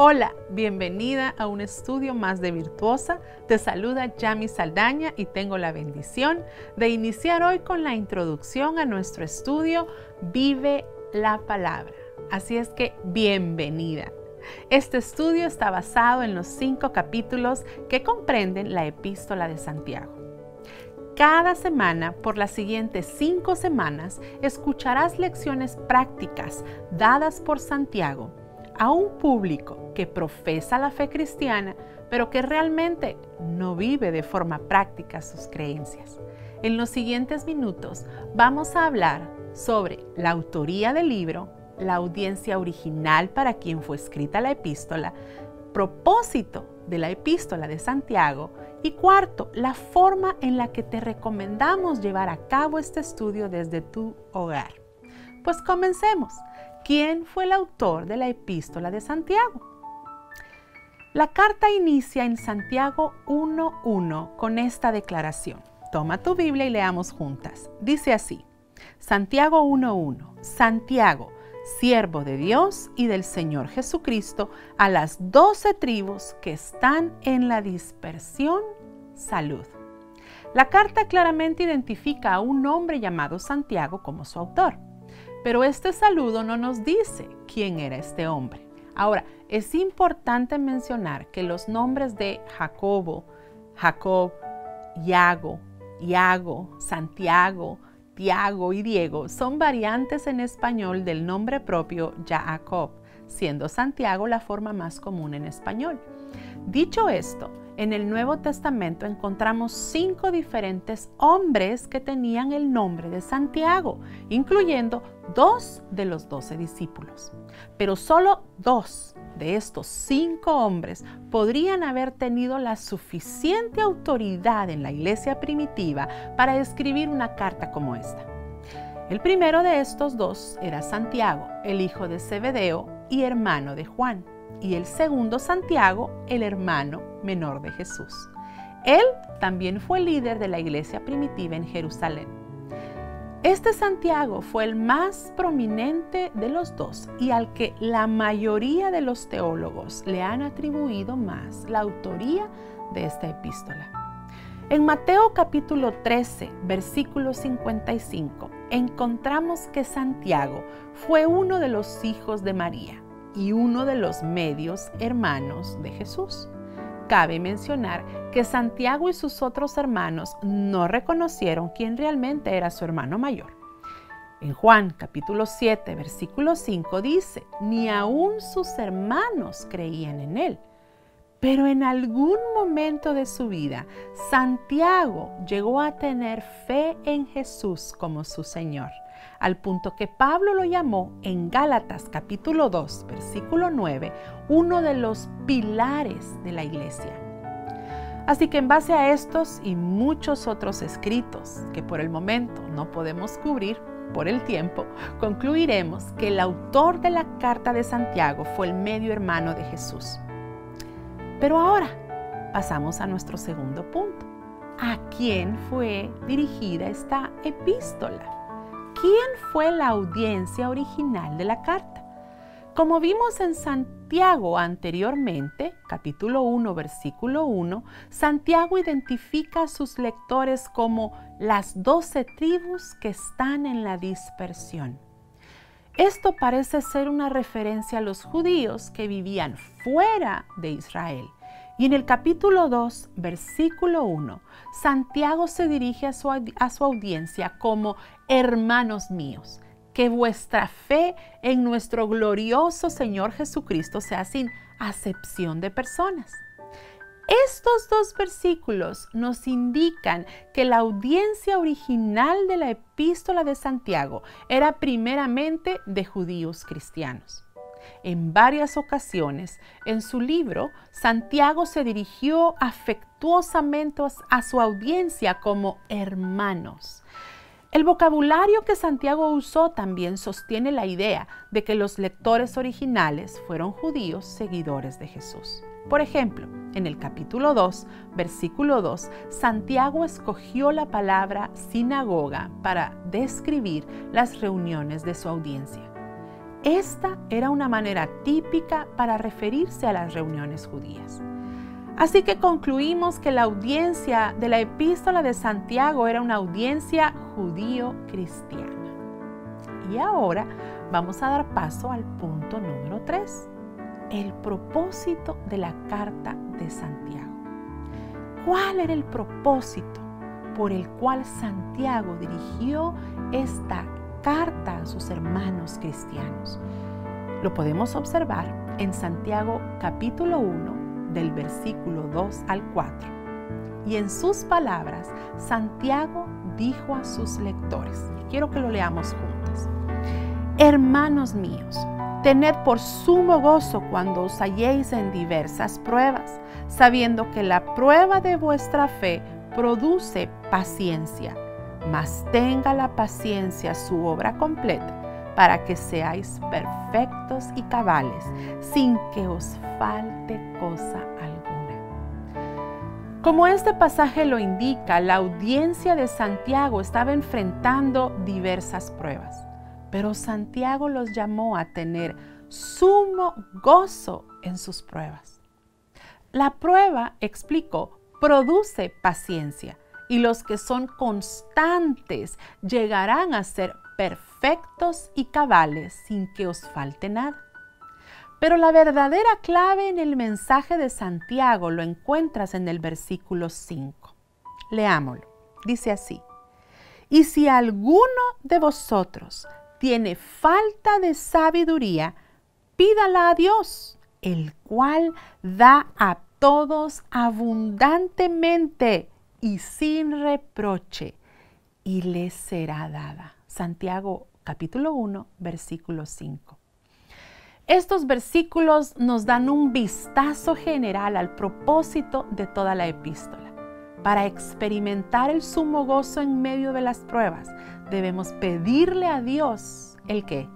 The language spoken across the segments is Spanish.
Hola, bienvenida a un estudio más de Virtuosa. Te saluda Yami Saldaña y tengo la bendición de iniciar hoy con la introducción a nuestro estudio Vive la Palabra. Así es que bienvenida. Este estudio está basado en los 5 capítulos que comprenden la Epístola de Santiago. Cada semana, por las siguientes 5 semanas, escucharás lecciones prácticas dadas por Santiago a un público que profesa la fe cristiana, pero que realmente no vive de forma práctica sus creencias. En los siguientes minutos vamos a hablar sobre la autoría del libro, la audiencia original para quien fue escrita la epístola, propósito de la epístola de Santiago y cuarto, la forma en la que te recomendamos llevar a cabo este estudio desde tu hogar. Pues comencemos. ¿Quién fue el autor de la epístola de Santiago? La carta inicia en Santiago 1:1 con esta declaración. Toma tu Biblia y leamos juntas. Dice así, Santiago 1:1, Santiago, siervo de Dios y del Señor Jesucristo, a las 12 tribus que están en la dispersión, salud. La carta claramente identifica a un hombre llamado Santiago como su autor. Pero este saludo no nos dice quién era este hombre. Ahora, es importante mencionar que los nombres de Jacobo, Jacob, Iago, Santiago, Tiago y Diego son variantes en español del nombre propio Jacob, siendo Santiago la forma más común en español. Dicho esto, en el Nuevo Testamento encontramos 5 diferentes hombres que tenían el nombre de Santiago, incluyendo 2 de los 12 discípulos. Pero solo 2 de estos 5 hombres podrían haber tenido la suficiente autoridad en la iglesia primitiva para escribir una carta como esta. El primero de estos 2 era Santiago, el hijo de Zebedeo y hermano de Juan. Y el segundo Santiago, el hermano menor de Jesús. Él también fue líder de la iglesia primitiva en Jerusalén. Este Santiago fue el más prominente de los 2 y al que la mayoría de los teólogos le han atribuido más la autoría de esta epístola. En Mateo capítulo 13, versículo 55, encontramos que Santiago fue uno de los hijos de María y uno de los medios hermanos de Jesús. Cabe mencionar que Santiago y sus otros hermanos no reconocieron quién realmente era su hermano mayor. En Juan capítulo 7, versículo 5 dice, ni aún sus hermanos creían en él. Pero en algún momento de su vida, Santiago llegó a tener fe en Jesús como su Señor, al punto que Pablo lo llamó en Gálatas capítulo 2, versículo 9, uno de los pilares de la iglesia. Así que en base a estos y muchos otros escritos que por el momento no podemos cubrir por el tiempo, concluiremos que el autor de la carta de Santiago fue el medio hermano de Jesús. Pero ahora pasamos a nuestro segundo punto. ¿A quién fue dirigida esta epístola? ¿Quién fue la audiencia original de la carta? Como vimos en Santiago anteriormente, capítulo 1, versículo 1, Santiago identifica a sus lectores como las 12 tribus que están en la dispersión. Esto parece ser una referencia a los judíos que vivían fuera de Israel. Y en el capítulo 2, versículo 1, Santiago se dirige a su audiencia como hermanos míos, que vuestra fe en nuestro glorioso Señor Jesucristo sea sin acepción de personas. Estos 2 versículos nos indican que la audiencia original de la epístola de Santiago era primeramente de judíos cristianos. En varias ocasiones, en su libro, Santiago se dirigió afectuosamente a su audiencia como hermanos. El vocabulario que Santiago usó también sostiene la idea de que los lectores originales fueron judíos seguidores de Jesús. Por ejemplo, en el capítulo 2, versículo 2, Santiago escogió la palabra sinagoga para describir las reuniones de su audiencia. Esta era una manera típica para referirse a las reuniones judías. Así que concluimos que la audiencia de la epístola de Santiago era una audiencia judío-cristiana. Y ahora vamos a dar paso al punto número 3, el propósito de la carta de Santiago. ¿Cuál era el propósito por el cual Santiago dirigió esta carta a sus hermanos cristianos? Lo podemos observar en Santiago capítulo 1, del versículo 2 al 4. Y en sus palabras, Santiago dijo a sus lectores, quiero que lo leamos juntos: hermanos míos, tened por sumo gozo cuando os halléis en diversas pruebas, sabiendo que la prueba de vuestra fe produce paciencia, mas tenga la paciencia su obra completa, para que seáis perfectos y cabales, sin que os falte cosa alguna. Como este pasaje lo indica, la audiencia de Santiago estaba enfrentando diversas pruebas, pero Santiago los llamó a tener sumo gozo en sus pruebas. La prueba, explicó, produce paciencia, y los que son constantes llegarán a ser perfectos y cabales sin que os falte nada. Pero la verdadera clave en el mensaje de Santiago lo encuentras en el versículo 5. Leámoslo. Dice así: y si alguno de vosotros tiene falta de sabiduría, pídala a Dios, el cual da a todos abundantemente y sin reproche, y les será dada. Santiago capítulo 1, versículo 5. Estos versículos nos dan un vistazo general al propósito de toda la epístola. Para experimentar el sumo gozo en medio de las pruebas, debemos pedirle a Dios ¿el qué?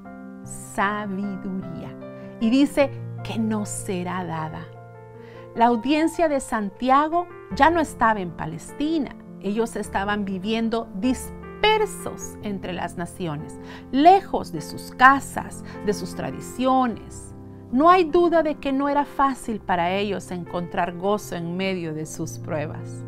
Sabiduría. Y dice que nos será dada. La audiencia de Santiago ya no estaba en Palestina. Ellos estaban viviendo dispersos entre las naciones, lejos de sus casas, de sus tradiciones. No hay duda de que no era fácil para ellos encontrar gozo en medio de sus pruebas.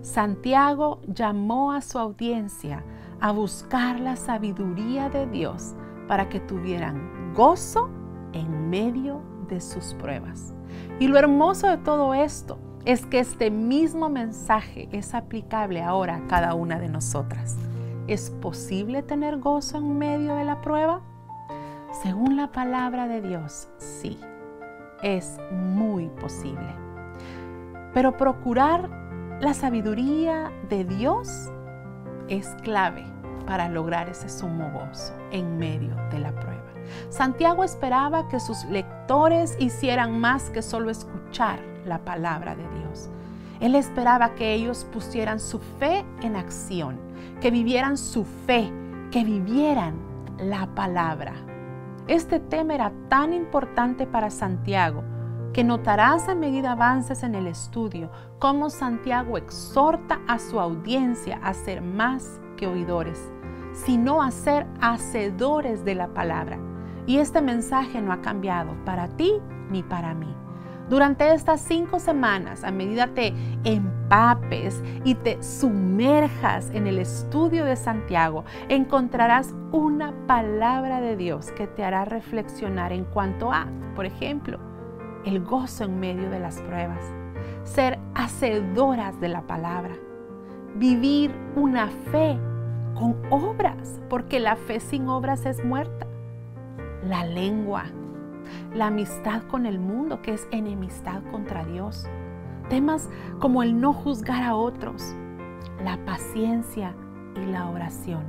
Santiago llamó a su audiencia a buscar la sabiduría de Dios para que tuvieran gozo en medio de sus pruebas. Y lo hermoso de todo esto es que este mismo mensaje es aplicable ahora a cada una de nosotras. ¿Es posible tener gozo en medio de la prueba? Según la palabra de Dios, sí, es muy posible. Pero procurar la sabiduría de Dios es clave para lograr ese sumo gozo en medio de la prueba. Santiago esperaba que sus lectores hicieran más que solo escuchar la palabra de Dios. Él esperaba que ellos pusieran su fe en acción, que vivieran su fe, que vivieran la palabra. Este tema era tan importante para Santiago que notarás a medida avances en el estudio cómo Santiago exhorta a su audiencia a ser más que oidores, sino a ser hacedores de la palabra. Y este mensaje no ha cambiado para ti ni para mí. Durante estas 5 semanas, a medida te empapes y te sumerjas en el estudio de Santiago, encontrarás una palabra de Dios que te hará reflexionar en cuanto a, por ejemplo, el gozo en medio de las pruebas, ser hacedoras de la palabra, vivir una fe con obras, porque la fe sin obras es muerta. La lengua, la amistad con el mundo, que es enemistad contra Dios. Temas como el no juzgar a otros, la paciencia y la oración.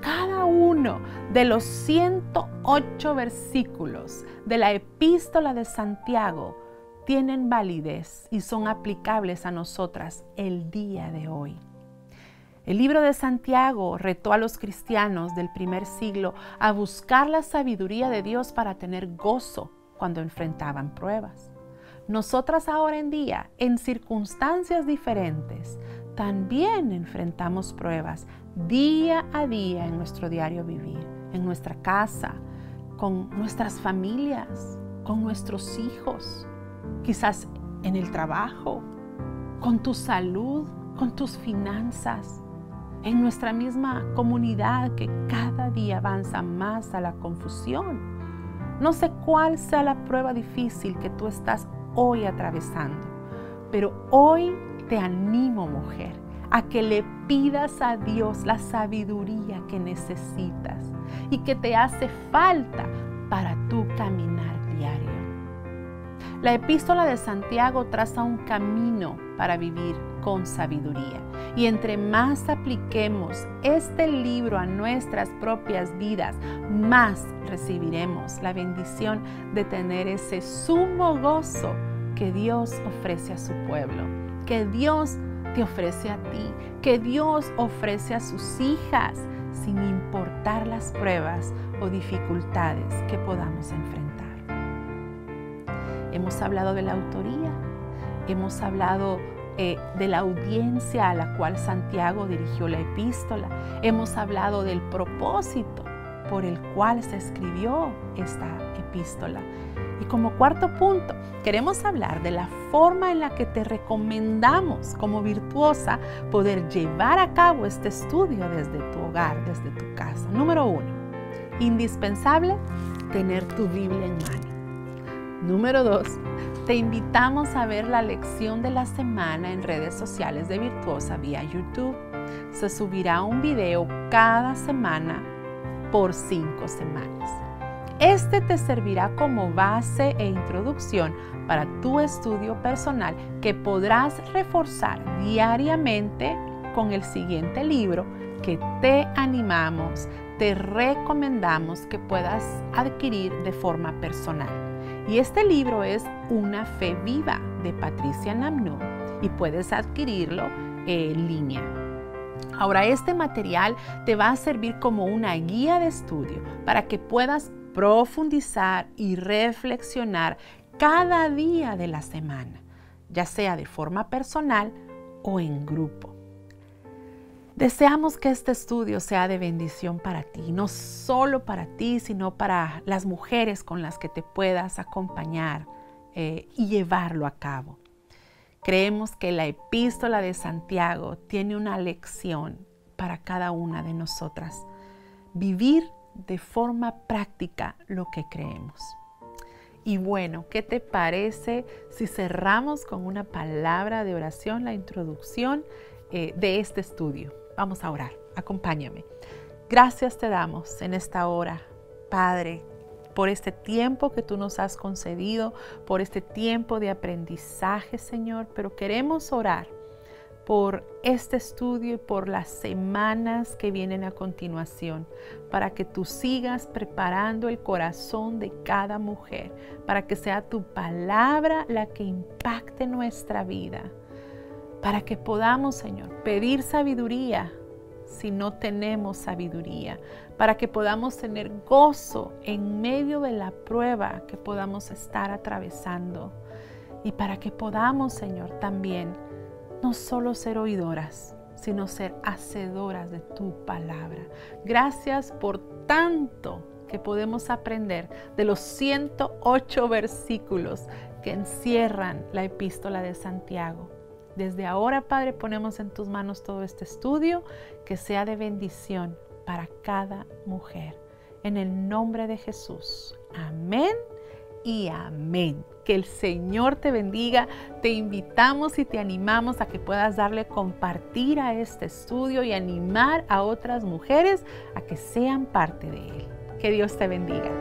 Cada uno de los 108 versículos de la epístola de Santiago tienen validez y son aplicables a nosotras el día de hoy. El libro de Santiago retó a los cristianos del primer siglo a buscar la sabiduría de Dios para tener gozo cuando enfrentaban pruebas. Nosotras ahora en día, en circunstancias diferentes, también enfrentamos pruebas día a día en nuestro diario vivir, en nuestra casa, con nuestras familias, con nuestros hijos, quizás en el trabajo, con tu salud, con tus finanzas, en nuestra misma comunidad que cada día avanza más a la confusión. No sé cuál sea la prueba difícil que tú estás hoy atravesando, pero hoy te animo, mujer, a que le pidas a Dios la sabiduría que necesitas y que te hace falta para tu caminar diario. La epístola de Santiago traza un camino para vivir con sabiduría. Y entre más apliquemos este libro a nuestras propias vidas, más recibiremos la bendición de tener ese sumo gozo que Dios ofrece a su pueblo, que Dios te ofrece a ti, que Dios ofrece a sus hijas, sin importar las pruebas o dificultades que podamos enfrentar. Hemos hablado de la autoría, hemos hablado de la audiencia a la cual Santiago dirigió la epístola, hemos hablado del propósito por el cual se escribió esta epístola. Y como cuarto punto, queremos hablar de la forma en la que te recomendamos como virtuosa poder llevar a cabo este estudio desde tu hogar, desde tu casa. Número 1, indispensable tener tu Biblia en mano. Número 2, te invitamos a ver la lección de la semana en redes sociales de Virtuosa vía YouTube. Se subirá un video cada semana por 5 semanas. Este te servirá como base e introducción para tu estudio personal que podrás reforzar diariamente con el siguiente libro que te animamos, te recomendamos que puedas adquirir de forma personal. Y este libro es Una Fe Viva de Patricia Namnú y puedes adquirirlo en línea. Ahora, este material te va a servir como una guía de estudio para que puedas profundizar y reflexionar cada día de la semana, ya sea de forma personal o en grupo. Deseamos que este estudio sea de bendición para ti, no solo para ti, sino para las mujeres con las que te puedas acompañar y llevarlo a cabo. Creemos que la epístola de Santiago tiene una lección para cada una de nosotras. Vivir de forma práctica lo que creemos. Y bueno, ¿qué te parece si cerramos con una palabra de oración, la introducción de este estudio? Vamos a orar, acompáñame. Gracias te damos en esta hora, Padre, por este tiempo que tú nos has concedido, por este tiempo de aprendizaje, Señor, pero queremos orar por este estudio y por las semanas que vienen a continuación, para que tú sigas preparando el corazón de cada mujer, para que sea tu palabra la que impacte nuestra vida, para que podamos, Señor, pedir sabiduría si no tenemos sabiduría, para que podamos tener gozo en medio de la prueba que podamos estar atravesando y para que podamos, Señor, también no solo ser oidoras, sino ser hacedoras de tu palabra. Gracias por tanto que podemos aprender de los 108 versículos que encierran la epístola de Santiago. Desde ahora, Padre, ponemos en tus manos todo este estudio, que sea de bendición para cada mujer. En el nombre de Jesús. Amén y amén. Que el Señor te bendiga. Te invitamos y te animamos a que puedas darle compartir a este estudio y animar a otras mujeres a que sean parte de él. Que Dios te bendiga.